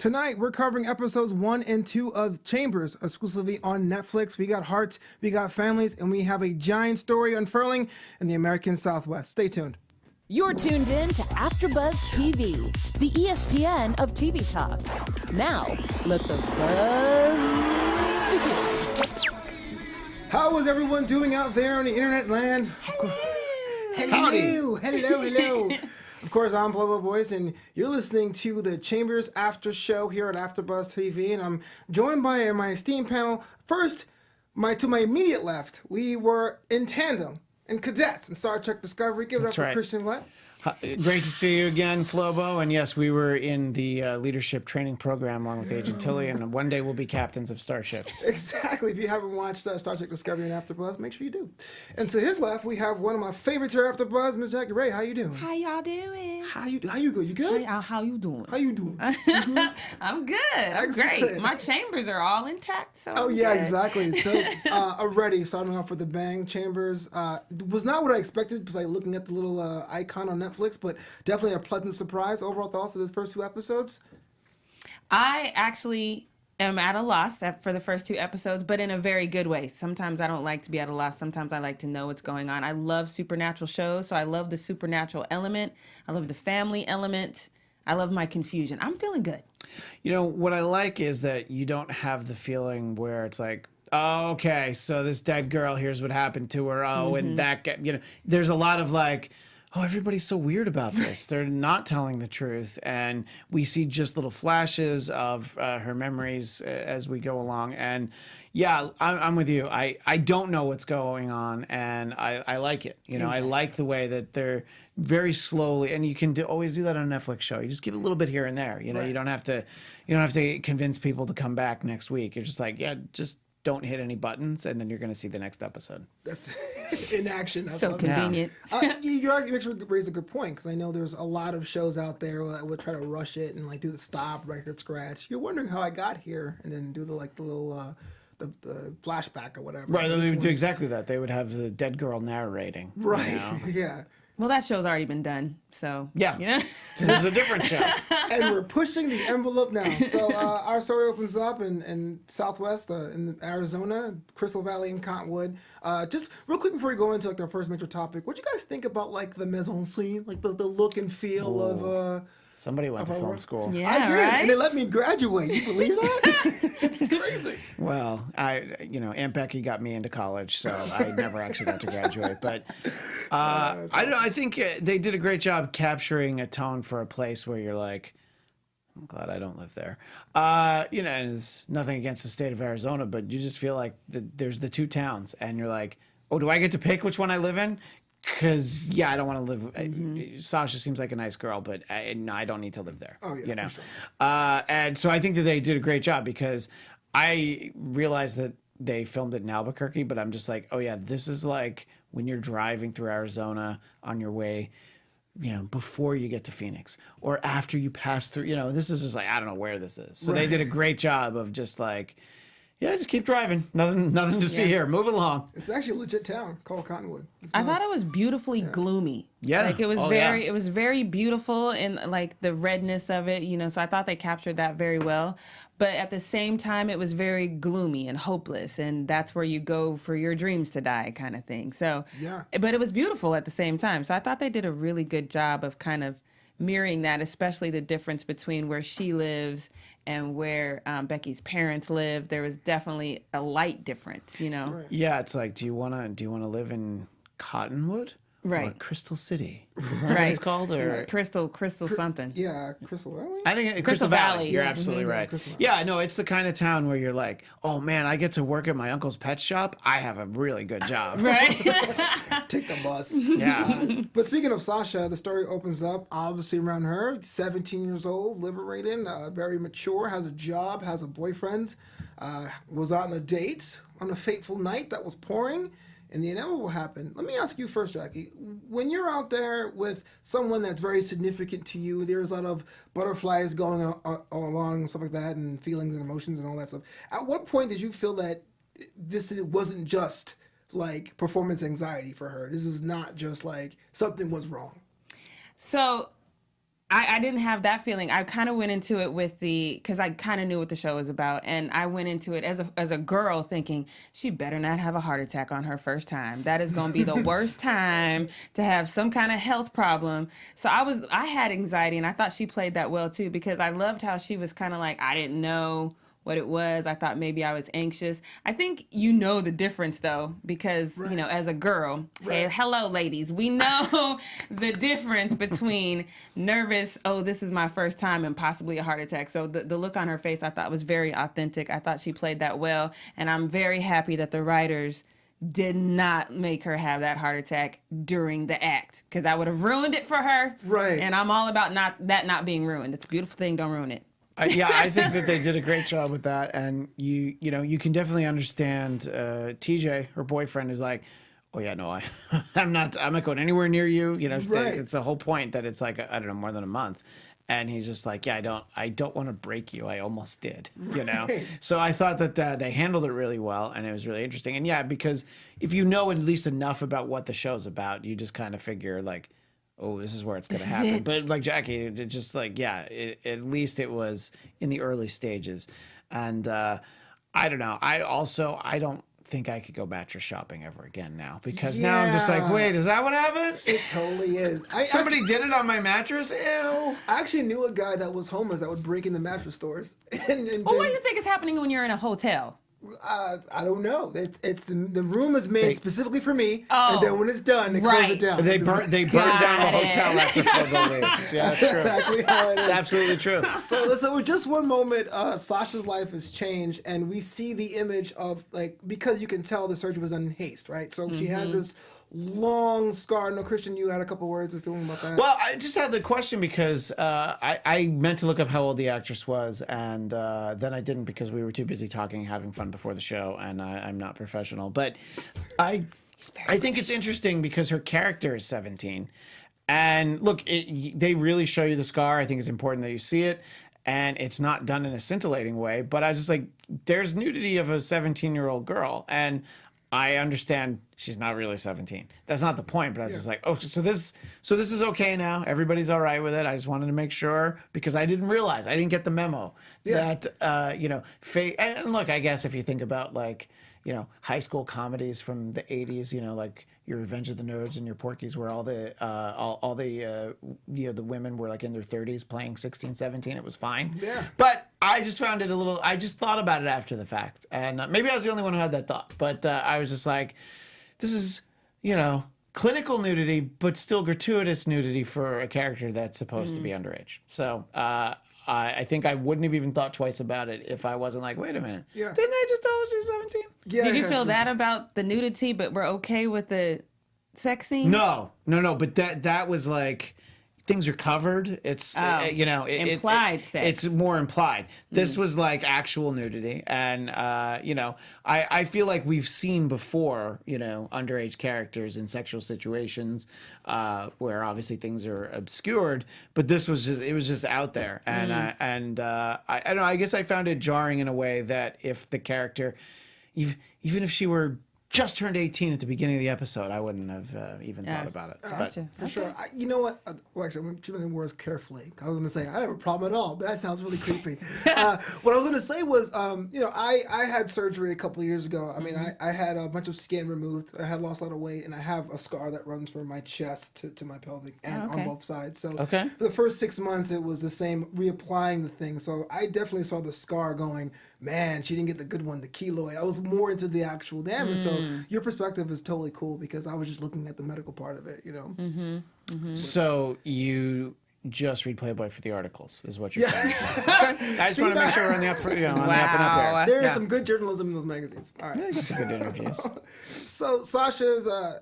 Tonight, we're covering episodes 1 and 2 of Chambers, exclusively on Netflix. We got hearts, we got families, and we have a giant story unfurling in the American Southwest. Stay tuned. You're tuned in to AfterBuzz TV, the ESPN of TV talk. Now, let the buzz begin. How is everyone doing out there on the internet land? Hello. Hello. Of course, I'm Flobo Boyce, and you're listening to the Chambers After Show here at AfterBuzz TV, and I'm joined by my esteemed panel. First, to my immediate left, we were in tandem in cadets in Star Trek Discovery. Give it up for Christian Bladt. Great to see you again, Flobo. And yes, we were in the leadership training program along with Agent Tilly, and one day we'll be captains of starships. Exactly. If you haven't watched Star Trek Discovery and AfterBuzz, make sure you do. And to his left, we have one of my favorites here, AfterBuzz, Ms. Jackie Ray. How you doing? How y'all doing? How you good? You good? How you doing? How you doing? You good? I'm good. Excellent. Great. My chambers are all intact. So oh yeah, exactly. So already starting off with the bang. Chambers was not what I expected by looking at the little icon on Netflix, but definitely a pleasant surprise. Overall thoughts of the first 2 episodes? I actually am at a loss for the first 2 episodes, but in a very good way. Sometimes I don't like to be at a loss. Sometimes I like to know what's going on. I love supernatural shows, so I love the supernatural element. I love the family element. I love my confusion. I'm feeling good. You know, what I like is that you don't have the feeling where it's like, oh, okay, so this dead girl, here's what happened to her. Oh, and that guy, you know, there's a lot of like, oh, everybody's so weird about this. They're not telling the truth. And we see just little flashes of her memories as we go along. And yeah, I'm with you. I don't know what's going on, and I like it. You know, exactly. I like the way that they're very slowly, and you can always do that on a Netflix show. You just give a little bit here and there. You know, right. You don't have to convince people to come back next week. You're just like, yeah, just don't hit any buttons, and then you're going to see the next episode. That's in action. That's so convenient. You raise a good point, because I know there's a lot of shows out there that would try to rush it and like do the stop, record scratch. You're wondering how I got here, and then do the little the flashback or whatever. Right, they would do exactly that. They would have the dead girl narrating. Right. You know? Yeah. Well, that show's already been done, so yeah. You know? This is a different show. And we're pushing the envelope now. So our story opens up in Southwest, in Arizona, Crystal Valley and Cottonwood. Just real quick before we go into like our first major topic, what do you guys think about like the maison scene, like the look and feel of somebody went to film school. Yeah, I did, right? and they let me graduate. You believe that? It's crazy. Well, Aunt Becky got me into college, so I never actually got to graduate. But I think they did a great job capturing a tone for a place where you're like, I'm glad I don't live there. You know, and it's nothing against the state of Arizona, but you just feel like there's the 2 towns, and you're like, oh, do I get to pick which one I live in? Because, yeah, I don't want to live. Sasha seems like a nice girl, but I don't need to live there. Oh, yeah. You know? For sure. And so I think that they did a great job, because I realized that they filmed it in Albuquerque, but I'm just like, oh, yeah, this is like when you're driving through Arizona on your way, you know, before you get to Phoenix or after you pass through. You know, this is just like, I don't know where this is. So They did a great job of just like, yeah, just keep driving. Nothing to see here. Move along. It's actually a legit town called Cottonwood. I thought it was beautifully gloomy. Yeah. Like it was it was very beautiful, and like the redness of it, you know, so I thought they captured that very well. But at the same time, it was very gloomy and hopeless, and that's where you go for your dreams to die kind of thing. So, yeah. But it was beautiful at the same time. So I thought they did a really good job of kind of mirroring that, especially the difference between where she lives and where Becky's parents live. There was definitely a light difference, you know? Right. Yeah, it's like, do you wanna live in Cottonwood? Right. Or Crystal City? Is that what it's called? Or Crystal something. Yeah, Crystal Valley? I think Crystal Valley. You're Yeah. absolutely right. Crystal Valley. Yeah, no, it's the kind of town where you're like, oh man, I get to work at my uncle's pet shop. I have a really good job. Right? Take the bus. Yeah. But speaking of Sasha, the story opens up obviously around her, 17 years old, liberated, very mature, has a job, has a boyfriend, was on a date on a fateful night that was pouring, and the inevitable happened. Let me ask you first, Jackie. When you're out there with someone that's very significant to you, there's a lot of butterflies going along and stuff like that, and feelings and emotions and all that stuff. At what point did you feel that this wasn't just like performance anxiety for her? This is not just like something was wrong. So I didn't have that feeling. I kind of went into it with because I kind of knew what the show was about, and I went into it as a girl thinking she better not have a heart attack on her first time. That is going to be the worst time to have some kind of health problem. So I had anxiety, and I thought she played that well too, because I loved how she was kind of like, I didn't know what it was. I thought maybe I was anxious. I think you know the difference though, because you know, as a girl, hey, hello ladies, we know the difference between nervous, oh, this is my first time, and possibly a heart attack. So the look on her face I thought was very authentic. I thought she played that well, and I'm very happy that the writers did not make her have that heart attack during the act, because I would have ruined it for her. Right. And I'm all about not being ruined. It's a beautiful thing, don't ruin it. Yeah, I think that they did a great job with that, and you know, you can definitely understand. TJ, her boyfriend, is like, oh yeah, no, I'm not going anywhere near you. You know, it's the whole point that it's like, I don't know, more than a month, and he's just like, yeah, I don't want to break you. I almost did, you know. So I thought that they handled it really well, and it was really interesting. And yeah, because if you know at least enough about what the show's about, you just kind of figure like, oh, this is where it's going to happen. But like Jackie, it just like, yeah, at least it was in the early stages. And I don't know. I don't think I could go mattress shopping ever again now, because now I'm just like, wait, is that what happens? It totally is. Somebody did it on my mattress? Ew. I actually knew a guy that was homeless that would break into mattress stores. Well, what do you think is happening when you're in a hotel? I don't know. It's the room is made specifically for me, and then when it's done, they close it down. They burn down the hotel after Flobo leaves. Yeah, that's true. Exactly how it is. It's absolutely true. So with just one moment, Sasha's life has changed, and we see the image of, like, because you can tell the surgery was done in haste, right? So she has this long scar. No, Christian, you had a couple words of feeling about that. Well, I just had the question because I meant to look up how old the actress was, and then I didn't because we were too busy talking, having fun before the show, and I'm not professional. But I think it's interesting because her character is 17, and look, they really show you the scar. I think it's important that you see it. And it's not done in a scintillating way, but I just like, there's nudity of a 17-year-old girl, and I understand she's not really 17. That's not the point, but I was just like, oh, so this is okay now. Everybody's all right with it. I just wanted to make sure, because I didn't realize, I didn't get the memo that, you know, and look, I guess if you think about, like, you know, high school comedies from the 80s, you know, like your Revenge of the Nerds and your Porky's, where all the you know, the women were like in their 30s playing 16, 17. It was fine. Yeah. But I just found it a little, I just thought about it after the fact. And maybe I was the only one who had that thought. But I was just like, this is, you know, clinical nudity, but still gratuitous nudity for a character that's supposed to be underage. So I think I wouldn't have even thought twice about it if I wasn't like, wait a minute. Yeah. Didn't they just tell us she's 17? Yeah, did you feel that about the nudity, but we're okay with the sex scene? No. But that was like, things are covered. It's you know, implied sex. It's more implied. This was like actual nudity, and you know, I feel like we've seen before, you know, underage characters in sexual situations where obviously things are obscured, but this was just out there, and I don't know. I guess I found it jarring in a way that if the character, even if she were just turned 18 at the beginning of the episode, I wouldn't have even thought about it. Gotcha. For sure. You know what? Well, actually, I'm choosing words carefully. I was going to say, I have a problem at all, but that sounds really creepy. What I was going to say was, you know, I had surgery a couple of years ago. I mean, I had a bunch of skin removed. I had lost a lot of weight, and I have a scar that runs from my chest to my pelvic and on both sides. So for the first 6 months, it was the same, reapplying the thing. So I definitely saw the scar going, man, she didn't get the good one, the keloid. I was more into the actual damage. So your perspective is totally cool, because I was just looking at the medical part of it, you know? So you just read Playboy for the articles, is what you're saying. Okay. I just want to make sure we're on the up, on the up and up here. There's some good journalism in those magazines. All right. Yeah, some good interviews. So Sasha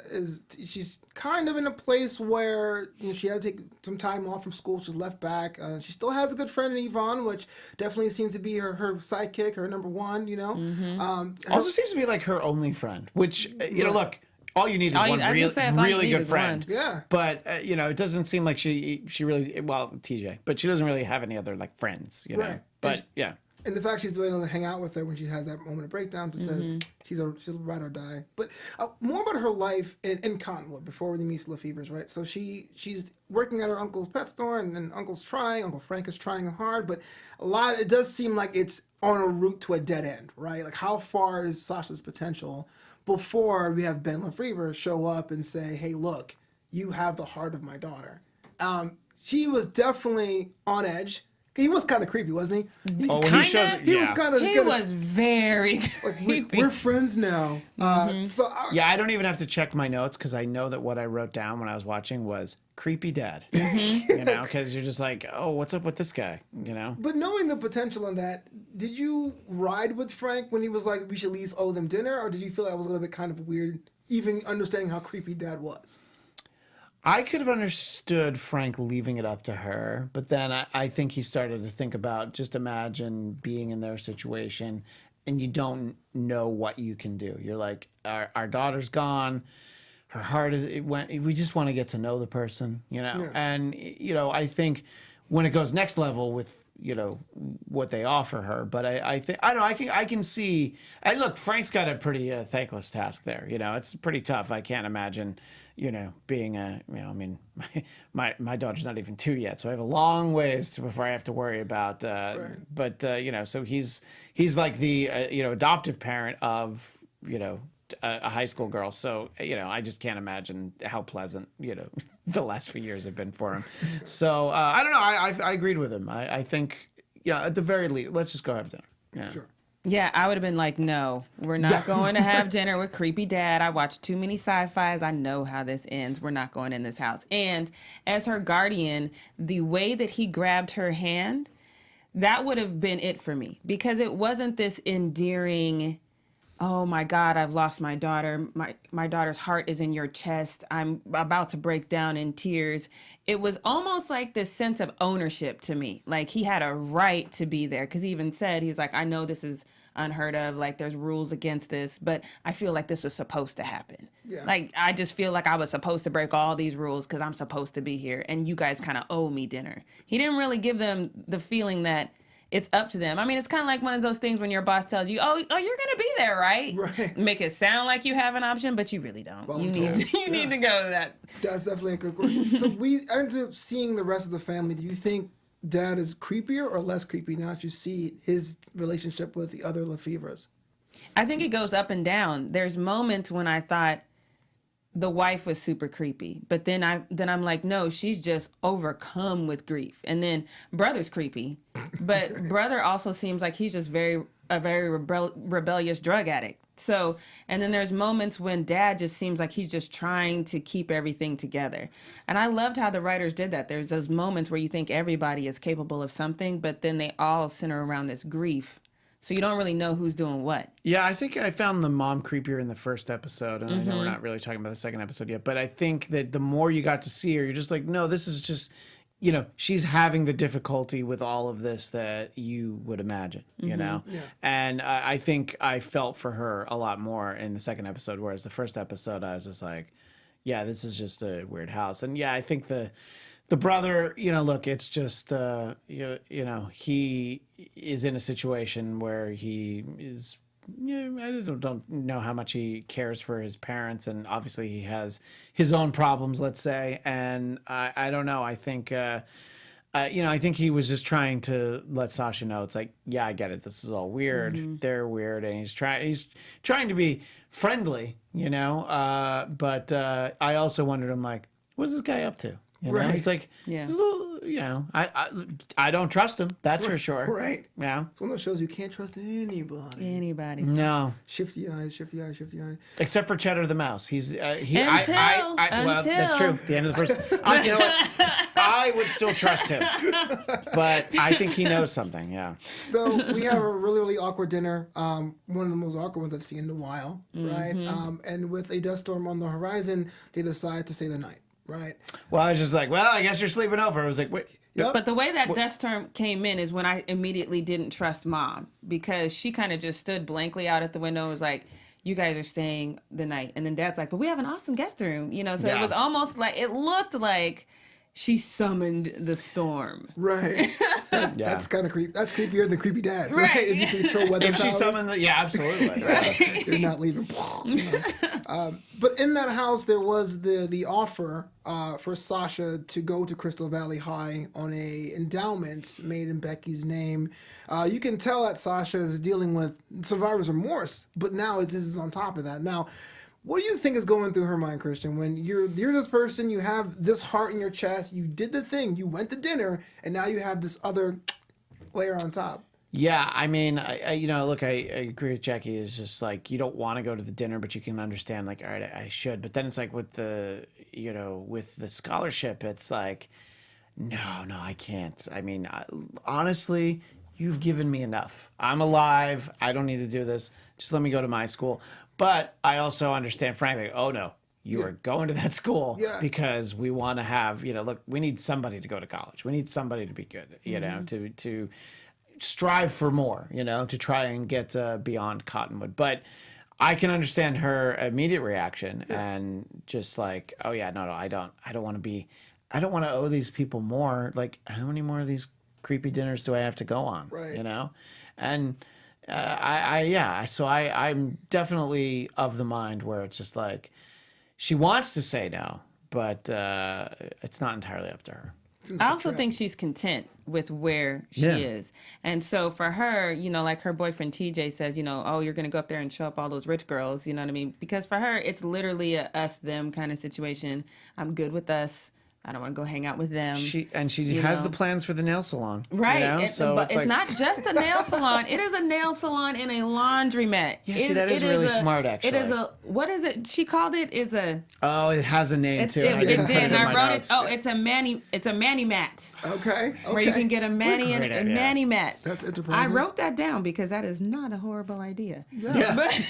she's kind of in a place where, you know, she had to take some time off from school. She's left back. She still has a good friend in Yvonne, which definitely seems to be her sidekick, her number one, you know. Also seems to be like her only friend, which, you know, look, all you need is one really good friend. Yeah. But, you know, it doesn't seem like she really, well, TJ, but she doesn't really have any other, like, friends, you know. But, yeah. And the fact she's willing to hang out with her when she has that moment of breakdown that says she's ride or die. But more about her life in Cottonwood before we meet Lefevers, right? So she's working at her uncle's pet store, and Uncle Frank is trying hard, but it does seem like it's on a route to a dead end, right? Like, how far is Sasha's potential before we have Ben Lefevers show up and say, hey, look, you have the heart of my daughter. She was definitely on edge. He was kind of creepy, wasn't he? When he shows, He was kind of. He was very creepy. We're friends now. I don't even have to check my notes because I know that what I wrote down when I was watching was creepy dad. You know, because you're just like, oh, what's up with this guy? You know. But knowing the potential in that, did you ride with Frank when he was like, we should at least owe them dinner, or did you feel that was a little bit kind of weird, even understanding how creepy dad was? I could have understood Frank leaving it up to her, but then I think he started to think about, just imagine being in their situation and you don't know what you can do. You're like, our daughter's gone. Her heart we just want to get to know the person, you know? Yeah. And, you know, I think when it goes next level with, you know, what they offer her, but I think, I don't know, I can see, look, Frank's got a pretty thankless task there. You know, it's pretty tough. I can't imagine, you know, being I mean, my daughter's not even 2 yet, so I have a long ways before I have to worry about, right. But, you know, so he's like the, you know, adoptive parent of, you know, a high school girl. So, you know, I just can't imagine how pleasant, you know, the last few years have been for him. So, I don't know. I agreed with him. I think, yeah, at the very least, let's just go have dinner. Yeah. Sure. Yeah, I would have been like, no, we're not going to have dinner with creepy dad. I watched too many sci-fis. I know how this ends. We're not going in this house. And as her guardian, the way that he grabbed her hand, that would have been it for me. Because it wasn't this endearing, oh my God, I've lost my daughter. My daughter's heart is in your chest. I'm about to break down in tears. It was almost like this sense of ownership to me. Like he had a right to be there. Because he even said, he's like, I know this is unheard of. Like there's rules against this, but I feel like this was supposed to happen. Yeah. Like I just feel like I was supposed to break all these rules because I'm supposed to be here. And you guys kind of owe me dinner. He didn't really give them the feeling that it's up to them. I mean, it's kind of like one of those things when your boss tells you, oh, you're going to be there, right? Right. Make it sound like you have an option, but you really don't. You need to go to that. That's definitely a good question. So we ended up seeing the rest of the family. Do you think dad is creepier or less creepy now that you see his relationship with the other Lefevers? I think it goes up and down. There's moments when I thought the wife was super creepy, but then I'm like, no, she's just overcome with grief. And then brother's creepy, but brother also seems like he's just a very rebellious drug addict. So, and then there's moments when dad just seems like he's just trying to keep everything together. And I loved how the writers did that. There's those moments where you think everybody is capable of something, but then they all center around this grief. So you don't really know who's doing what. Yeah, I think I found the mom creepier in the first episode, and I know we're not really talking about the second episode yet, but I think that the more you got to see her, you're just like, no, this is just, you know, she's having the difficulty with all of this that you would imagine, you know? Yeah. And I think I felt for her a lot more in the second episode, whereas the first episode, I was just like, yeah, this is just a weird house. And yeah, I think the brother, you know, look, it's just, you know, he is in a situation where he is, you know, I just don't know how much he cares for his parents. And obviously he has his own problems, let's say. And I don't know. I think, you know, I think he was just trying to let Sasha know. It's like, yeah, I get it. This is all weird. They're weird. And he's trying to be friendly, you know. But I also wondered, I'm like, what's this guy up to? You know? He's like, yeah. You know, I don't trust him. That's for sure. Right. Yeah. It's one of those shows you can't trust anybody. No. Shifty eyes. Except for Cheddar the Mouse. He's well, that's true. At the end of the first, you know what? I would still trust him, but I think he knows something. Yeah. So we have a really, really awkward dinner. One of the most awkward ones I've seen in a while, right? And with a dust storm on the horizon, they decide to stay the night. Right. Well, I was just like, well, I guess you're sleeping over. I was like, wait. Yep. But the way that dust storm came in is when I immediately didn't trust mom, because she kind of just stood blankly out at the window and was like, you guys are staying the night. And then dad's like, but we have an awesome guest room, you know? So it was almost like, it looked like she summoned the storm. Right. That's kind of creepy. That's creepier than creepy dad, right? Right. If you can control weather If she powers, summoned the, yeah, absolutely. Right. you're not leaving. But in that house, there was the offer for Sasha to go to Crystal Valley High on a endowment made in Becky's name. You can tell that Sasha is dealing with survivor's remorse, but now this is on top of that. Now, what do you think is going through her mind, Christian, when you're this person, you have this heart in your chest, you did the thing, you went to dinner, and now you have this other layer on top? Yeah, I mean, I look, I agree with Jackie. It's just like you don't want to go to the dinner, but you can understand, like, all right, I should. But then it's like with the scholarship, it's like, no, I can't. I mean, honestly, you've given me enough. I'm alive. I don't need to do this. Just let me go to my school. But I also understand, frankly, oh no, you are going to that school because we want to have, look, we need somebody to go to college. We need somebody to be good, to strive for more, to try and get beyond Cottonwood. But I can understand her immediate reaction and just like, oh yeah, no, I don't want to owe these people more. Like, how many more of these creepy dinners do I have to go on? Right. And so I'm definitely of the mind where it's just like, she wants to say no, but it's not entirely up to her. I also think she's content with where she is. And so for her, like her boyfriend TJ says, oh, you're going to go up there and show up all those rich girls, you know what I mean? Because for her, it's literally a us-them kind of situation. I'm good with us. I don't want to go hang out with them. She has the plans for the nail salon. Right. But it's not just a nail salon. It is a nail salon and a laundromat. Yeah, see, that is really smart, actually. It is what is it? She called it Oh, it has a name, too. It did. I wrote it. Oh, it's a mani mat. Okay. Where you can get a mani mat. That's enterprising. I wrote that down because that is not a horrible idea. Yeah. But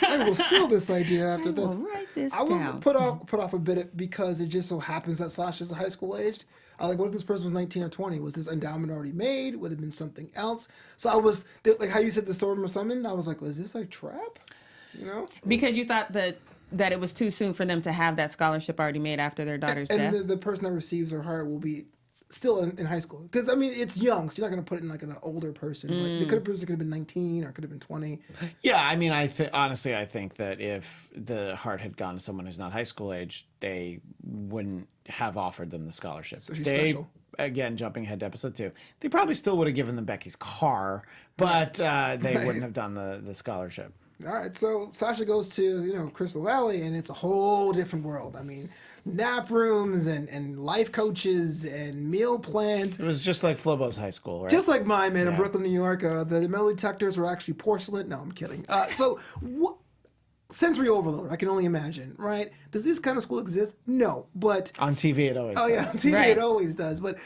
I will steal this idea after this. will write this I was down. put off a bit because it just so happens that Sasha's high school aged. Like, what if this person was 19 or 20? Was this endowment already made? Would it have been something else? So I was, like how you said the storm or something, I was like, was this a trap? Because you thought that it was too soon for them to have that scholarship already made after their daughter's death? And the person that receives her heart will be still in high school. Because, I mean, it's young, so you're not going to put it in, like, an older person. But the person could have been 19 or it could have been 20. Yeah, I mean, honestly, I think that if the heart had gone to someone who's not high school age, they wouldn't have offered them the scholarship. So she's special. Again, jumping ahead to episode 2, they probably still would have given them Becky's car, but they wouldn't have done the scholarship. All right, so Sasha goes to, Crystal Valley, and it's a whole different world. I mean, nap rooms and life coaches and meal plans. It was just like Flobo's high school, right? Just like mine, man, in Brooklyn, New York. The metal detectors were actually porcelain. No, I'm kidding. Sensory overload, I can only imagine, right? Does this kind of school exist? No, but... On TV, it always does. Yeah, on TV it always does, but...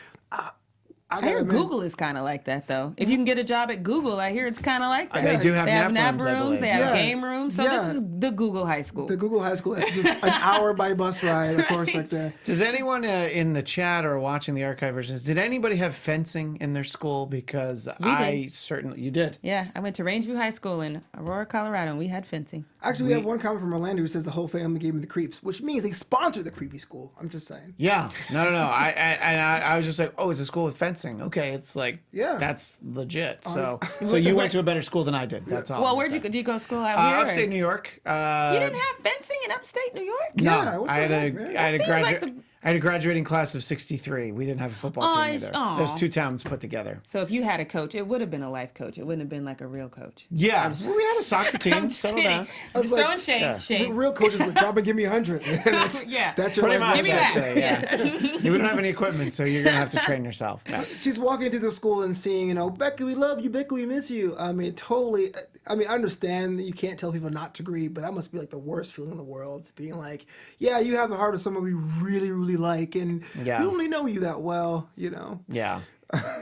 I hear Google is kind of like that, though. If you can get a job at Google, I hear it's kind of like that. They do have nap rooms. They have game rooms. So this is the Google High School. The Google High School. It's just an hour by bus ride, of course, like that. Does anyone in the chat or watching the archive versions, did anybody have fencing in their school? Because you did. Yeah, I went to Rangeview High School in Aurora, Colorado, and we had fencing. Actually, we have one comment from Orlando who says the whole family gave me the creeps, which means they sponsored the creepy school. I'm just saying. Yeah. No. I was just like, oh, it's a school with fencing. Okay, it's like, that's legit. So you went to a better school than I did. That's all. Well, did you go to school out here? Upstate New York. You didn't have fencing in upstate New York? No, I had a graduating class of 63. We didn't have a football team either. There's 2 towns put together. So if you had a coach, it would have been a life coach. It wouldn't have been like a real coach. Yeah, we had a soccer team. Settle down. I'm just throwing shade. Real coaches like, drop and give me 100. That's your pretty life. much. Give me that. Yeah. We don't have any equipment, so you're gonna have to train yourself. Yeah. She's walking through the school and seeing, Becky, we love you. Becky, we miss you. I mean, totally. I understand that you can't tell people not to agree, but that must be like the worst feeling in the world. Being like, yeah, you have the heart of someone we really, really like, and we don't really know you that well, Yeah.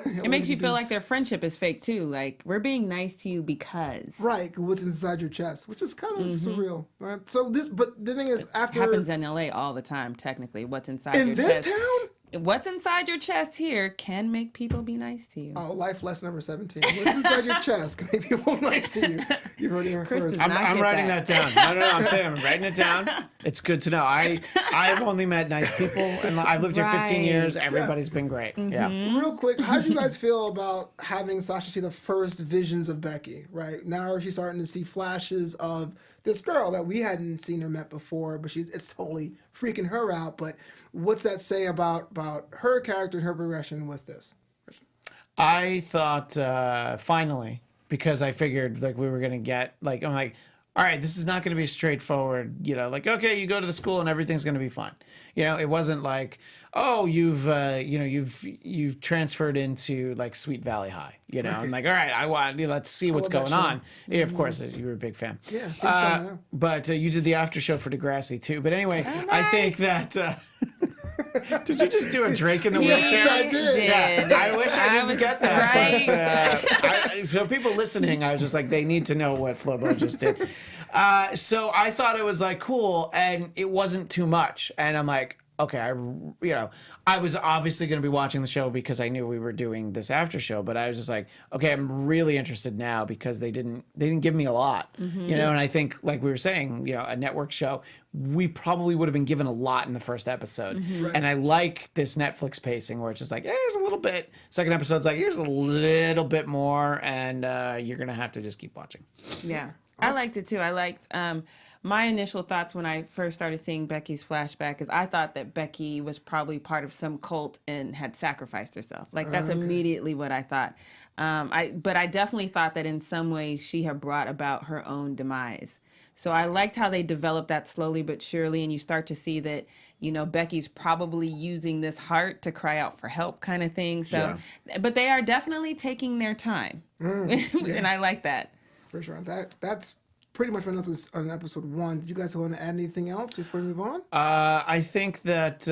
It makes you feel like their friendship is fake too. Like, we're being nice to you because. Right, what's inside your chest, which is kind of surreal, right? So but the thing is, after it happens in LA all the time. Technically, what's inside in your this chest. town. what's inside your chest here can make people be nice to you. Oh, life lesson number 17. What's inside your chest can make people nice to you. You've heard it Chris first. does I'm writing that down. No, I'm saying I'm writing it down. It's good to know. I've only met nice people, and I've lived here 15 years. Everybody's been great. Yeah. Real quick, how do you guys feel about having Sasha see the first visions of Becky? Right now, she's starting to see flashes of this girl that we hadn't seen or met before, but it's totally freaking her out. But what's that say about her character and her progression with this? I thought finally, because I figured like we were gonna get like I'm like, all right, this is not gonna be straightforward. You know, like okay, you go to the school and everything's gonna be fine. You know, it wasn't like oh you've transferred into like Sweet Valley High. You know, I'm like all right, let's see what's love that going show. on. Yeah, of course, you were a big fan. Yeah, big fan, yeah. But you did the after show for Degrassi too. But anyway, I think that. Did you just do a Drake in the wheelchair? Yes, I did. Yeah, I wish I didn't was get that. right. But so people listening, I was just like, they need to know what Flobo just did. So I thought it was like cool, and it wasn't too much. And I'm like, okay, I was obviously going to be watching the show because I knew we were doing this after show, but I was just like, okay, I'm really interested now because they didn't give me a lot, you know. And I think, like we were saying, you know, a network show, we probably would have been given a lot in the first episode. Right. And I like this Netflix pacing where it's just like, here's a little bit. Second episode's like, here's a little bit more, and you're gonna have to just keep watching. Yeah. I liked it too. I liked my initial thoughts when I first started seeing Becky's flashback is I thought that Becky was probably part of some cult and had sacrificed herself. Like that's immediately what I thought. But I definitely thought that in some way she had brought about her own demise. So I liked how they developed that slowly but surely, and you start to see that, you know, Becky's probably using this heart to cry out for help kind of thing. So, but they are definitely taking their time. And I like that. For sure. That's pretty much what I noticed on episode 1. Did you guys want to add anything else before we move on? I think that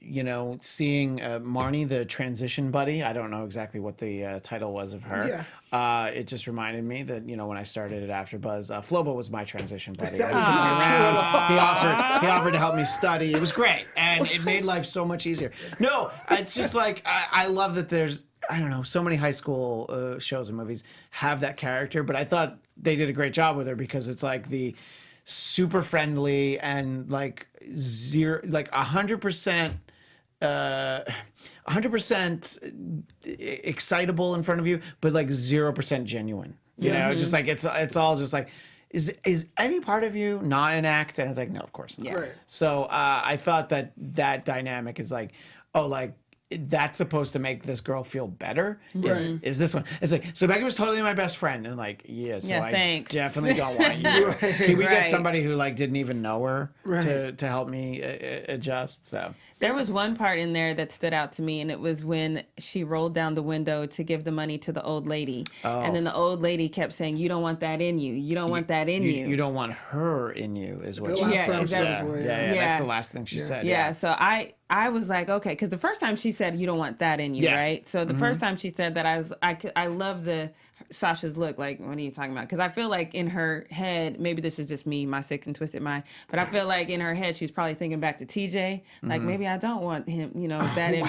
you know, seeing Marnie, the transition buddy. I don't know exactly what the title was of her. Yeah. It just reminded me that, you know, when I started at AfterBuzz, Flobo was my transition buddy. That I is was not around. true He offered to help me study. It was great, and it made life so much easier. No, it's just like I love that there's. I don't know, so many high school shows and movies have that character, but I thought they did a great job with her because it's like the super friendly and like 100%. 100% excitable in front of you, but like 0% genuine. You know, just like it's all just like, is any part of you not an act? And it's like, no, of course not. Yeah. Right. So I thought that dynamic is like, oh, like that's supposed to make this girl feel better. Right. Is this one? It's like, so Becky was totally my best friend, and like, yeah, so I thanks. definitely don't want you. Can we get Right. somebody who like didn't even know her Right. to help me adjust? So There was one part in there that stood out to me, and it was when she rolled down the window to give the money to the old lady. And then the old lady kept saying, you don't want that in you. You don't want that in you. You don't want her in you, is what The she last said. time she Yeah, was away, yeah, yeah. that's the last thing she said. Yeah, so I was like, okay, because the first time she said, you don't want that in you, Yeah. right? So the first time she said that, I love Sasha's look, like, what are you talking about? Because I feel like in her head, maybe this is just me, my sick and twisted mind, but I feel like in her head, she's probably thinking back to TJ, like, maybe I don't want him, you know, that in.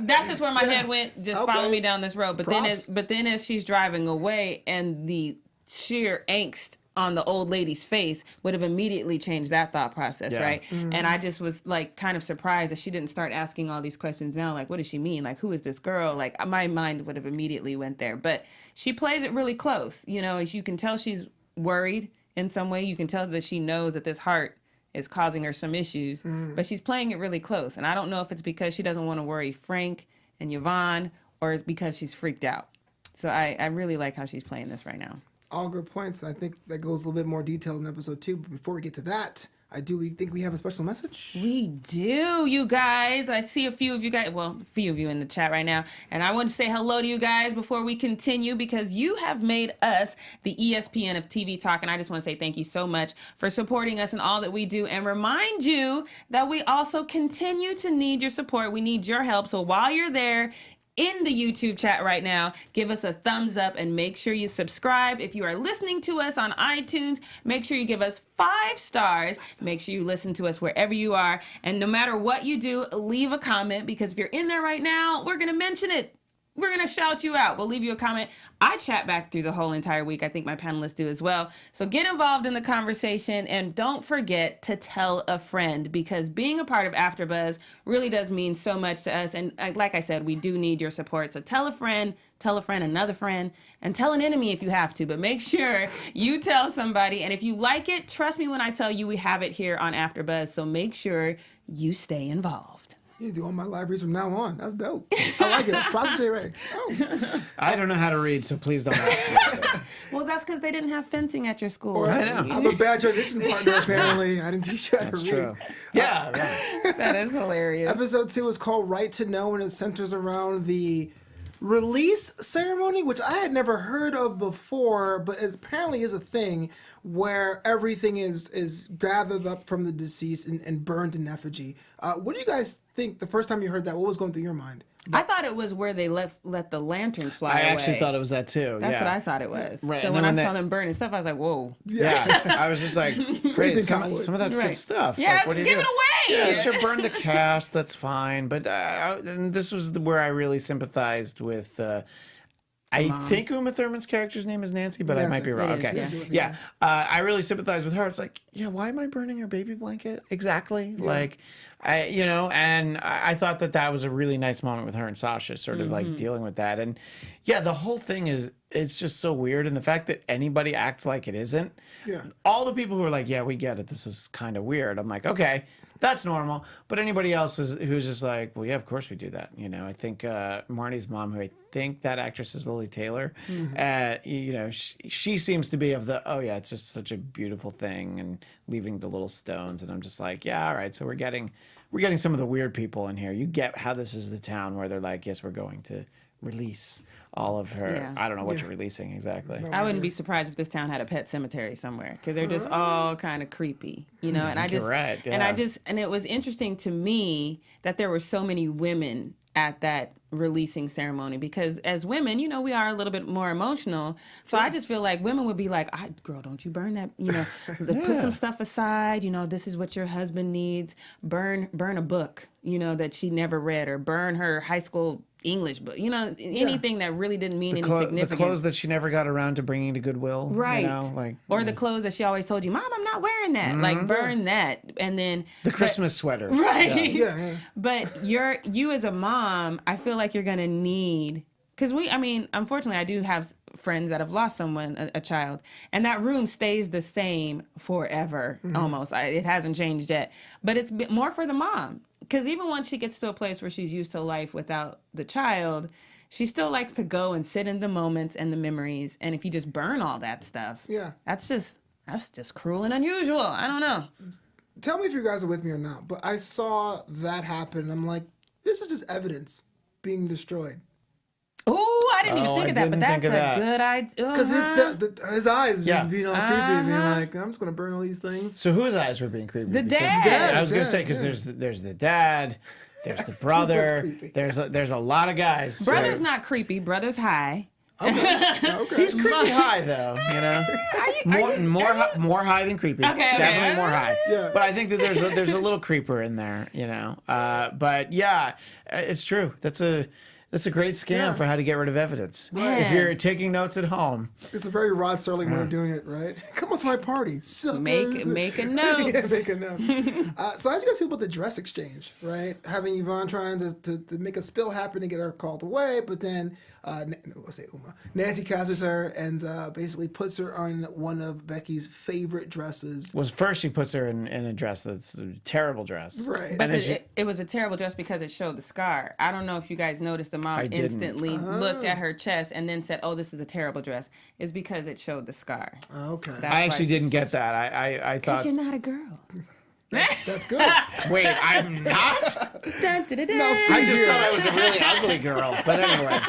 That's just where my head went, just follow me down this road. But then as she's driving away, and the sheer angst on the old lady's face would have immediately changed that thought process, Yeah. right? And I just was like kind of surprised that she didn't start asking all these questions now, like, what does she mean? Like, who is this girl? Like, my mind would have immediately went there. But she plays it really close. You know, you can tell she's worried in some way. You can tell that she knows that this heart is causing her some issues, but she's playing it really close. And I don't know if it's because she doesn't want to worry Frank and Yvonne, or it's because she's freaked out. So I really like how she's playing this right now. All good points. I think that goes a little bit more detailed in episode 2. But before we get to that, we think we have a special message. We do, you guys. I see a few of you guys, well, a few of you in the chat right now. And I want to say hello to you guys before we continue, because you have made us the ESPN of TV Talk. And I just want to say thank you so much for supporting us in all that we do, and remind you that we also continue to need your support. We need your help. So while you're there, in the YouTube chat right now, give us a thumbs up and make sure you subscribe. If you are listening to us on iTunes, make sure you give us 5 stars. Make sure you listen to us wherever you are. And no matter what you do, leave a comment, because if you're in there right now, we're going to mention it. We're going to shout you out. We'll leave you a comment. I chat back through the whole entire week. I think my panelists do as well. So get involved in the conversation, and don't forget to tell a friend, because being a part of AfterBuzz really does mean so much to us. And like I said, we do need your support. So tell a friend, another friend, and tell an enemy if you have to. But make sure you tell somebody. And if you like it, trust me when I tell you we have it here on AfterBuzz. So make sure you stay involved. You do all my live reads from now on. That's dope. I like it. Prostitute Ray. Oh. I don't know how to read, so please don't ask me. Well, that's because they didn't have fencing at your school. Or, I know. I'm a bad transition partner, apparently. I didn't teach you how to That's read. true. Yeah. That is hilarious. Episode 2 is called Right to Know, and it centers around the release ceremony, which I had never heard of before, but apparently is a thing where everything is gathered up from the deceased and burned in effigy. What do you guys think the first time you heard that? What was going through your mind? I thought it was where they let the lanterns fly away. I actually thought it was that too. That's yeah. what I thought it was. Right, So and when then I when saw them burn and stuff, I was like, whoa. Yeah, I was just like, great. think Some Cottonwood? of that's Right. good stuff. Yeah, Like, what do you give do? it away. Yeah, sure, burn the cast. That's fine. But and this was where I really sympathized with. I think Uma Thurman's character's name is Nancy, but I might be wrong. It Okay, is, yeah. I really sympathize with her. It's like, yeah, why am I burning her baby blanket exactly? Like, and I thought that was a really nice moment with her and Sasha, sort of like dealing with that. And yeah, the whole thing it's just so weird, and the fact that anybody acts like it isn't. Yeah. All the people who are like, yeah, we get it. This is kind of weird. I'm like, okay. That's normal, but anybody else who's just like, well, yeah, of course we do that. I think Marnie's mom, who I think that actress is Lily Taylor, she seems to be of the, oh yeah, it's just such a beautiful thing, and leaving the little stones, and I'm just like, yeah, all right. So we're getting some of the weird people in here. You get how this is the town where they're like, yes, we're going to release all of her. Yeah. I don't know what you're releasing exactly. I wouldn't be surprised if this town had a pet cemetery somewhere, because they're just all kind of creepy, and I just, Correct, and it was interesting to me that there were so many women at that releasing ceremony, because as women, we are a little bit more emotional. So I just feel like women would be like, girl, don't you burn that, put some stuff aside. This is what your husband needs. Burn a book, that she never read, or burn her high school English book, anything that really didn't mean any significance. The clothes that she never got around to bringing to Goodwill. Right. Or the clothes that she always told you, Mom, I'm not wearing that. Like, burn that. And then the Christmas sweaters. Right. Yeah. But you as a mom, I feel like you're going to need, because unfortunately, I do have friends that have lost someone, a child, and that room stays the same forever, almost. It hasn't changed yet. But it's more for the mom. Because even once she gets to a place where she's used to life without the child, she still likes to go and sit in the moments and the memories. And if you just burn all that stuff, that's just cruel and unusual. I don't know. Tell me if you guys are with me or not, but I saw that happen, and I'm like, this is just evidence being destroyed. Oh, I didn't even think of that, but that's a good idea. Because his eyes just being all creepy, being like, I'm just going to burn all these things. So whose eyes were being creepy? The Because- dad. I was going to say, because there's the dad, there's the brother, creepy. there's a lot of guys. Brother's not creepy. Brother's high. Okay. He's creepy high though, more high than creepy. Okay. Definitely more high. Yeah. But I think that there's a little creeper in there, But yeah, it's true. That's a great scam for how to get rid of evidence. Right. If you're taking notes at home. It's a very Rod Serling way of doing it, right? Come on to my party. Suckers. Make a note. Yeah, make a note. So how'd you guys feel about the dress exchange, right? Having Yvonne trying to make a spill happen and get her called away, but then Nancy catches her and basically puts her on one of Becky's favorite dresses. Was first she puts her in a dress that's a terrible dress. Right. But And then it was a terrible dress because it showed the scar. I don't know if you guys noticed the mom I didn't. instantly looked at her chest and then said, oh, this is a terrible dress. It's because it showed the scar. Okay. That's I why actually she didn't get switched. that. I Because thought, you're not a girl. That's good. wait, I'm not? Dun, dun, dun, dun. No, I just thought I was a really ugly girl. But anyway.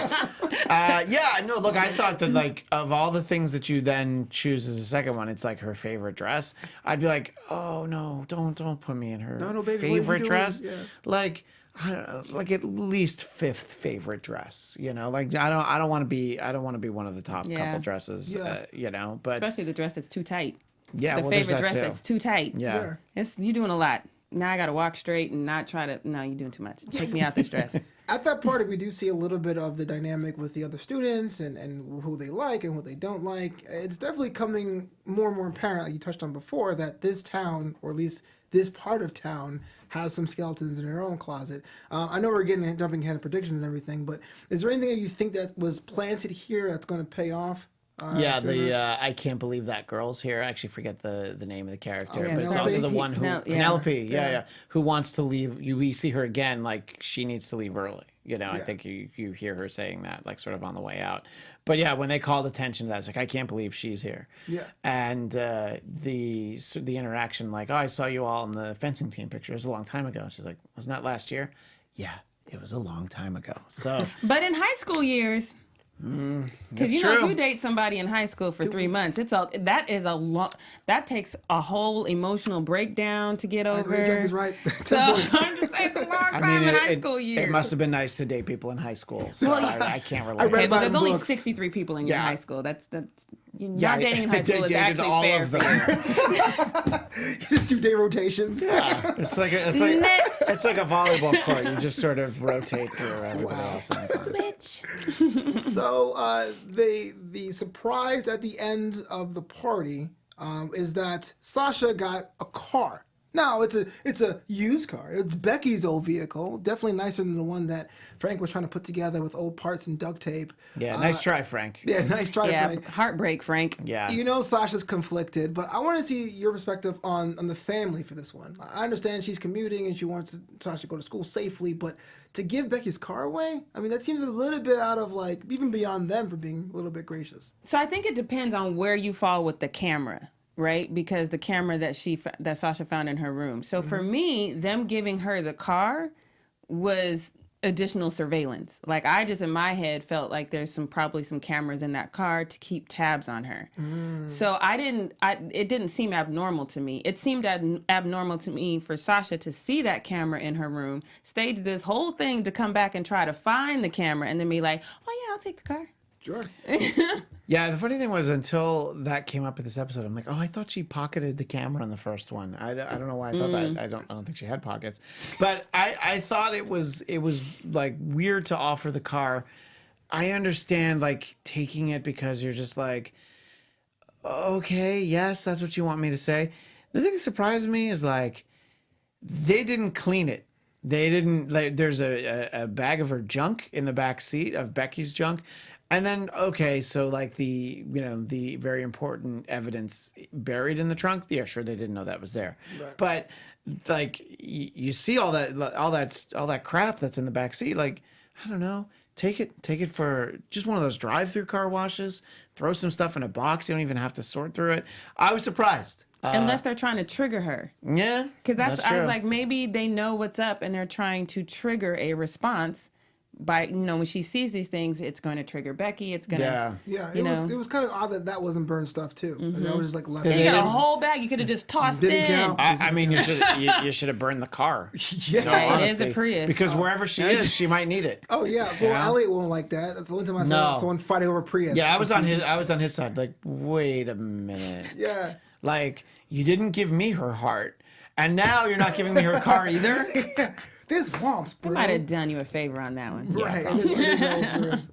Look, I thought that, like, of all the things that you then choose as a second one, it's like her favorite dress. I'd be like, oh, no, don't put me in her No, baby, what are you favorite doing? dress. Yeah. Like, I don't know, like at least 5th favorite dress. You know, like I don't want to be one of the top couple dresses. You know, but especially the dress that's too tight. Yeah, the favorite dress that's too tight. Yeah. You're doing a lot. Now I got to walk straight and not try to. No, you're doing too much. Take me out this dress. At that party, we do see a little bit of the dynamic with the other students and who they like and who they don't like. It's definitely coming more and more apparent, like you touched on before, that this town, or at least this part of town, has some skeletons in their own closet. I know we're jumping ahead of predictions and everything, but is there anything that you think that was planted here that's going to pay off? I can't believe that girl's here. I actually forget the name of the character, but it's Penelope. also the one who Penelope, Yeah. who wants to leave. We see her again, like she needs to leave early. You know, I think you hear her saying that, like sort of on the way out. But yeah, when they called attention to that, it's like I can't believe she's here. Yeah. And the interaction, like, oh, I saw you all in the fencing team picture. It was a long time ago. She's like, wasn't that last year? Yeah, it was a long time ago. So, but in high school years. Because you know, if you date somebody in high school for 3 months, that takes a whole emotional breakdown to get over. I agree, Jack is right. So I'm just saying, it's a long time in high school years. It must have been nice to date people in high school. So I can't relate. read There's only books. 63 people in your high school. That's not dating in high school is dated actually all fair of for them. you. Just 2-day rotations. Yeah, it's like Next. it's like a volleyball court. You just sort of rotate through everybody else. Switch. So the surprise at the end of the party is that Sasha got a car. Now it's a used car. It's Becky's old vehicle. Definitely nicer than the one that Frank was trying to put together with old parts and duct tape. Yeah, nice try, Frank. Yeah, nice try, Frank. Heartbreak, Frank. Yeah. You know Sasha's conflicted, but I want to see your perspective on the family for this one. I understand she's commuting and she wants Sasha to go to school safely, but to give Becky's car away, I mean, that seems a little bit out of, like, even beyond them for being a little bit gracious. So I think it depends on where you fall with the camera. Right, because the camera that Sasha found in her room. So for me, them giving her the car was additional surveillance. Like I just in my head felt like there's probably some cameras in that car to keep tabs on her. So it didn't seem abnormal to me. It seemed abnormal to me for Sasha to see that camera in her room, stage this whole thing to come back and try to find the camera, and then be like, oh yeah, I'll take the car. Sure. Yeah, the funny thing was until that came up in this episode, I'm like, oh, I thought she pocketed the camera in the first one. I don't know why I thought that. I don't think she had pockets, but I thought it was like weird to offer the car. I understand like taking it because you're just like, okay, yes, that's what you want me to say. The thing that surprised me is like they didn't clean it. They didn't. Like, there's a bag of her junk in the back seat of Becky's junk. And then, okay, so like the very important evidence buried in the trunk. Yeah, sure, they didn't know that was there. Right. But like you see all that crap that's in the back seat. Like, I don't know, take it for just one of those drive-through car washes. Throw some stuff in a box. You don't even have to sort through it. I was surprised. Unless they're trying to trigger her. Yeah, because I was like, maybe they know what's up and they're trying to trigger a response. By when she sees these things, it's going to trigger Becky. It's going to It was kind of odd that wasn't burned stuff too. That was just like left. You got a whole bag you could have just tossed in. Count. I mean, you should have burned the car. Yeah, it is a Prius. Because wherever she is, she might need it. Oh yeah, well Elliot won't like that. That's the only time I saw someone fighting over Prius. Yeah, I was on his side. Like, wait a minute. Yeah. Like, you didn't give me her heart, and now you're not giving me her car either. This whomps, bro. I might have done you a favor on that one. Right.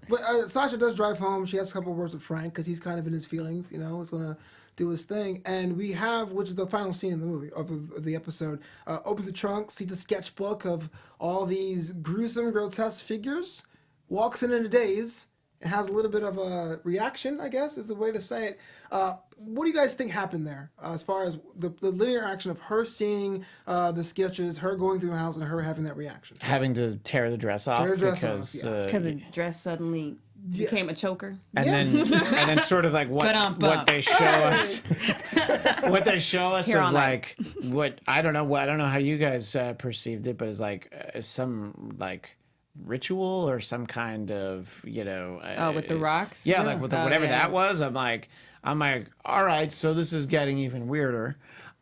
But Sasha does drive home. She has a couple of words with Frank because he's kind of in his feelings. He's going to do his thing. And we have, which is the final scene in the movie, of the episode, opens the trunk, sees a sketchbook of all these gruesome, grotesque figures, walks in a daze, and has a little bit of a reaction, I guess, is the way to say it. What do you guys think happened there as far as the linear action of her seeing the sketches, her going through the house, and her having that reaction? Having to tear the dress off because the dress suddenly became a choker. And then sort of like what they show us. What they show us Here of like what I don't know how you guys perceived it, but it's like some like ritual or some kind of with the rocks. Like with whatever that was. I'm like, all right, so this is getting even weirder.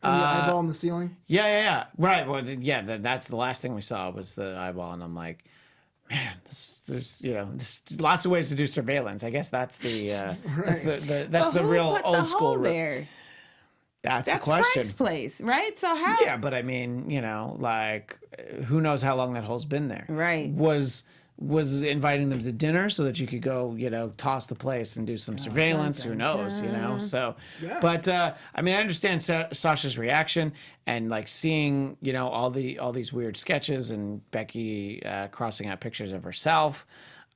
And the eyeball on the ceiling. Yeah. Right. Well, that's the last thing we saw was the eyeball, and I'm like, man, there's lots of ways to do surveillance. I guess that's the that's the real put old the school. hole there? That's the That's question. Frank's place, right? So how? Yeah, but I mean, like, who knows how long that hole's been there? Right. Was inviting them to dinner so that you could go, toss the place and do some surveillance. Who knows, So, Yeah. but I mean, I understand Sasha's reaction and like seeing, all these weird sketches and Becky crossing out pictures of herself,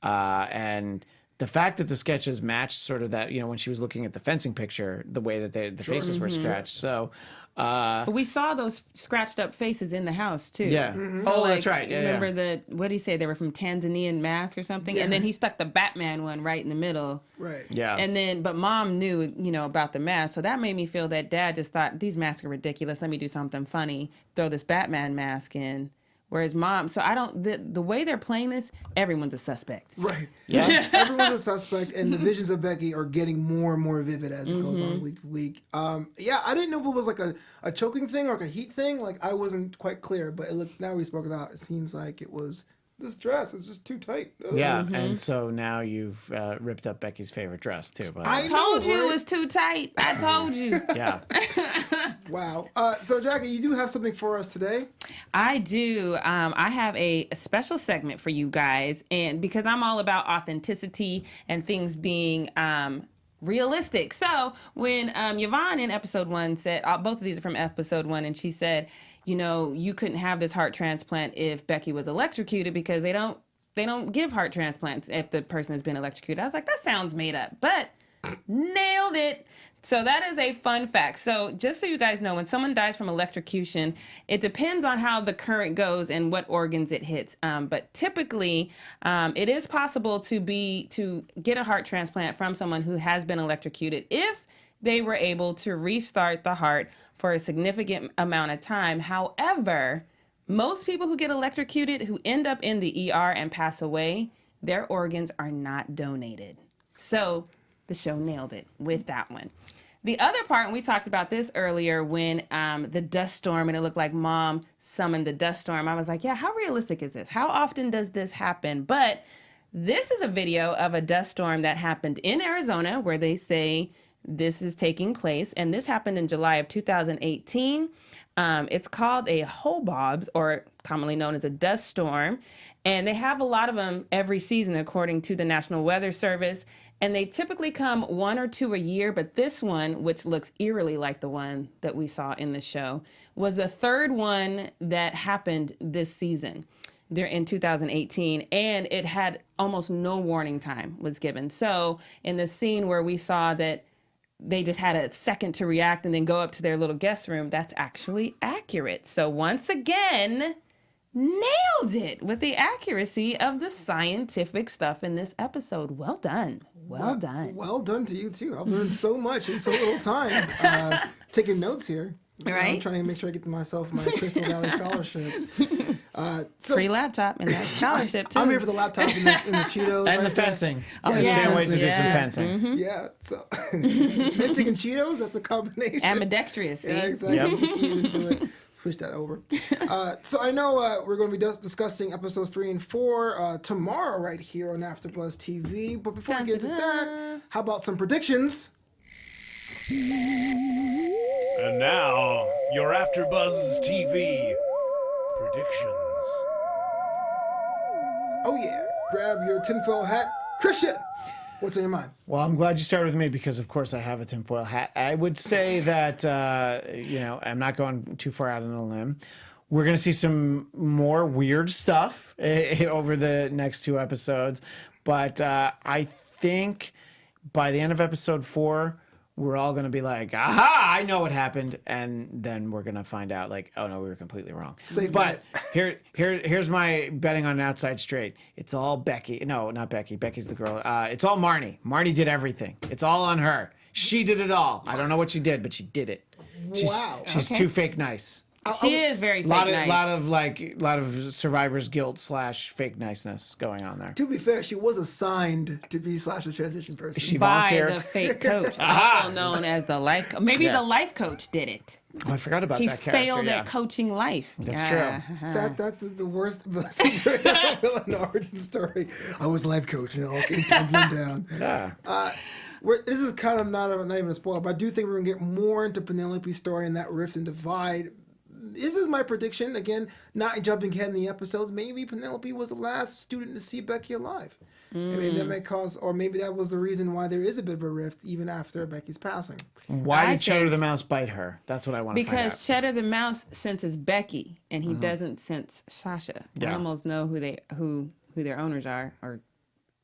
and the fact that the sketches matched sort of that, when she was looking at the fencing picture, the way that the faces were scratched. So. But we saw those scratched up faces in the house too. Yeah. So, That's right. Yeah, remember what did he say? They were from Tanzanian mask or something, and then he stuck the Batman one right in the middle. Right. Yeah. And then, but Mom knew, about the mask, so that made me feel that Dad just thought these masks are ridiculous. Let me do something funny. Throw this Batman mask in. Whereas Mom, so I don't, the way they're playing this, everyone's a suspect. Right. Yeah. Everyone's a suspect, and the visions of Becky are getting more and more vivid as it goes on week to week. I didn't know if it was like a choking thing or like a heat thing. Like, I wasn't quite clear, but now we spoke it out. It seems like it was this dress is just too tight. Ugh. Yeah, and so now you've ripped up Becky's favorite dress too. But I Told know, you right? it was too tight. I told you. yeah, Wow. So, Jackie, you do have something for us today. I do. I have a special segment for you guys, and because I'm all about authenticity and things being realistic. So when Yvonne in episode 1 said, both of these are from episode 1, and she said, you couldn't have this heart transplant if Becky was electrocuted because they don't give heart transplants if the person has been electrocuted. I was like, that sounds made up, but nailed it. So that is a fun fact. So just so you guys know, when someone dies from electrocution, it depends on how the current goes and what organs it hits. But typically, it is possible to get a heart transplant from someone who has been electrocuted if they were able to restart the heart for a significant amount of time. However, most people who get electrocuted who end up in the ER and pass away, their organs are not donated. So the show nailed it with that one. The other part, and we talked about this earlier when the dust storm, and it looked like Mom summoned the dust storm. I was like, yeah, how realistic is this? How often does this happen? But this is a video of a dust storm that happened in Arizona where they say this is taking place. And this happened in July of 2018. It's called a hobobs, or commonly known as a dust storm. And they have a lot of them every season, according to the National Weather Service. And they typically come 1 or 2 a year, but this one, which looks eerily like the one that we saw in the show, was the third one that happened this season in 2018, and it had almost no warning time was given. So in the scene where we saw that they just had a second to react and then go up to their little guest room, that's actually accurate. So once again, nailed it with the accuracy of the scientific stuff in this episode. Well done. Well done. Well done to you, too. I've learned so much in so little time. Taking notes here. Right. I'm trying to make sure I get to myself my Crystal Valley scholarship. Free laptop and that scholarship, too. I'm here for the laptop and the Cheetos. and right the there. fencing. Oh, I yeah. can't wait to do some Yeah. fencing. Yeah. So fencing and Cheetos, that's a combination. Ambidextrous, see? Yeah, exactly. Yep. Eat into it. Push that over. So I know we're going to be discussing episodes 3 and 4 tomorrow right here on AfterBuzz TV. But before we get to that, how about some predictions? And now, your AfterBuzz TV predictions. Oh yeah, grab your tinfoil hat. Christian, what's on your mind? Well, I'm glad you started with me because, of course, I have a tinfoil hat. I would say that, I'm not going too far out on a limb. We're going to see some more weird stuff over the next 2 episodes. But I think by the end of episode 4, we're all going to be like, aha, I know what happened. And then we're going to find out, like, oh, no, we were completely wrong. Safe But bet. here's my betting on an outside straight. It's all Becky. No, not Becky. Becky's the girl. It's all Marnie. Marnie did everything. It's all on her. She did it all. I don't know what she did, but she did it. Wow. She's too fake nice. She is very fake nice. Lot of survivor's guilt / fake niceness going on there. To be fair, she was assigned to be Sasha's transition person. She By volunteered. the fake coach, also known as the life coach. Maybe Yeah. the life coach did it. Oh, I forgot about He that character. failed yeah. at coaching life. That's true. That's the worst villain origin story. I was life coach and all came tumbling down. Yeah. This is kind of not even a spoiler, but I do think we're gonna get more into Penelope's story and that rift and divide. This is my prediction. Again, not jumping ahead in the episodes. Maybe Penelope was the last student to see Becky alive. And maybe that may cause, or maybe that was the reason why there is a bit of a rift even after Becky's passing. Why I did Cheddar think- the Mouse bite her? That's what I want to find out. Because Cheddar the Mouse senses Becky, and he doesn't sense Sasha. Yeah. Animals know who their owners are, or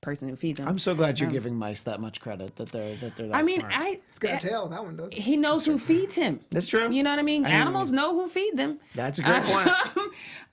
person who feeds them. I'm so glad you're giving mice that much credit that they're that I mean, smart. It's got a tail. That one does. he knows who feeds him. That's true. You know what I mean? I mean, Animals know who feed them. That's a great point.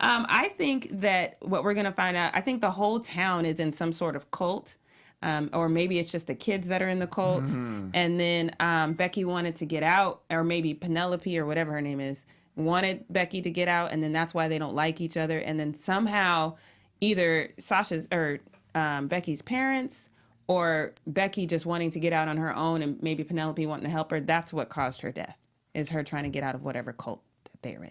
I think that what we're gonna find out. I think the whole town is in some sort of cult. Or maybe it's just the kids that are in the cult. Mm-hmm. And then Becky wanted to get out, or maybe Penelope or whatever her name is, wanted Becky to get out, and then that's why they don't like each other. And then somehow either Sasha's or Becky's parents or Becky just wanting to get out on her own and maybe Penelope wanting to help her, that's what caused her death, is her trying to get out of whatever cult that they're in.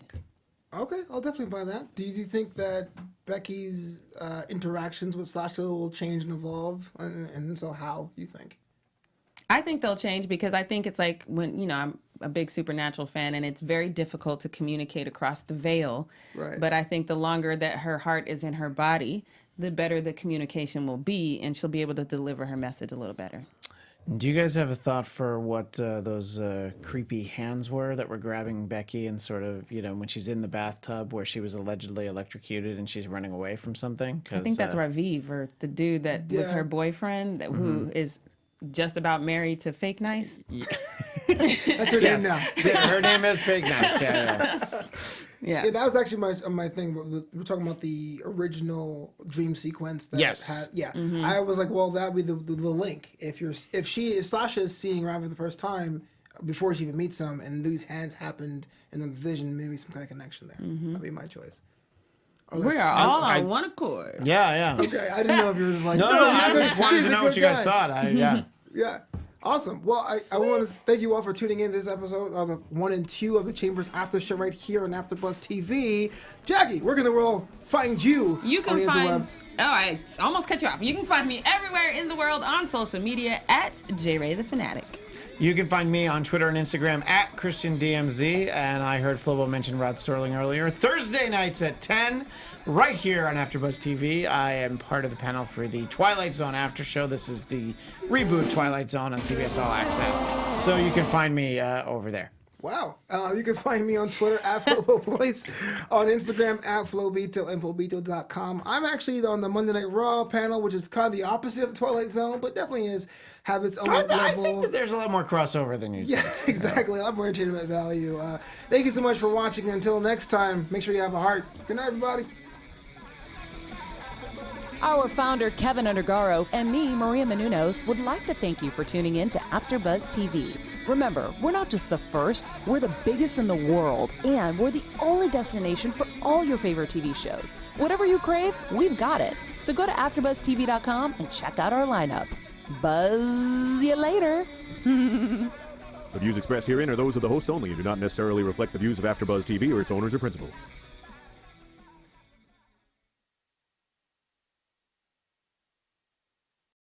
Okay, I'll definitely buy that. Do you think that Becky's interactions with Sasha will change and evolve? And so how, you think? I think they'll change because I think it's like when, I'm a big Supernatural fan and it's very difficult to communicate across the veil. Right. But I think the longer that her heart is in her body, the better the communication will be and she'll be able to deliver her message a little better. Do you guys have a thought for what those creepy hands were that were grabbing Becky and sort of, when she's in the bathtub where she was allegedly electrocuted and she's running away from something? I think that's Raviv, or the dude that was Yeah. her boyfriend, who is just about married to Fake Nice. That's her name now. Yeah, her name is Fake Nice. Yeah. Yeah. Yeah, that was actually my thing. We're talking about the original dream sequence. That Yes. Had, yeah. I was like, well, that'd be the link. If Sasha is seeing Ravi for the first time before she even meets him, and these hands happened in the vision, maybe some kind of connection there. That'd be my choice. We are all on one accord. Yeah. Okay, I didn't know if you were just like, No, I just wanted he's to a know good what you guys guy. thought. Yeah. Yeah. Awesome. Well, I want to thank you all for tuning in to this episode of the 1 and 2 of the Chambers After Show right here on AfterBuzz TV. Jackie, where can the world find you? You on can the find. interwebs? Oh, I almost cut you off. You can find me everywhere in the world on social media at JRay the Fanatic. You can find me on Twitter and Instagram at ChristianDMZ. And I heard Flobo mention Rod Sterling earlier. Thursday nights at 10, right here on AfterBuzz TV. I am part of the panel for the Twilight Zone After Show. This is the reboot Twilight Zone on CBS All Access. So you can find me over there. Wow. You can find me on Twitter at Flobo Boyce, on Instagram at Flobito and Flobito.com. I'm actually on the Monday Night Raw panel, which is kind of the opposite of the Twilight Zone, but definitely have its own I level. think that there's a lot more crossover than you Yeah, think. exactly. A lot more entertainment value. Thank you so much for watching. Until next time, make sure you have a heart. Good night, everybody. Our founder, Keven Undergaro, and me, Maria Menounos, would like to thank you for tuning in to AfterBuzz TV. Remember, we're not just the first, we're the biggest in the world, and we're the only destination for all your favorite TV shows. Whatever you crave, we've got it. So go to AfterBuzzTV.com and check out our lineup. Buzz you later. The views expressed herein are those of the hosts only and do not necessarily reflect the views of AfterBuzz TV or its owners or principals.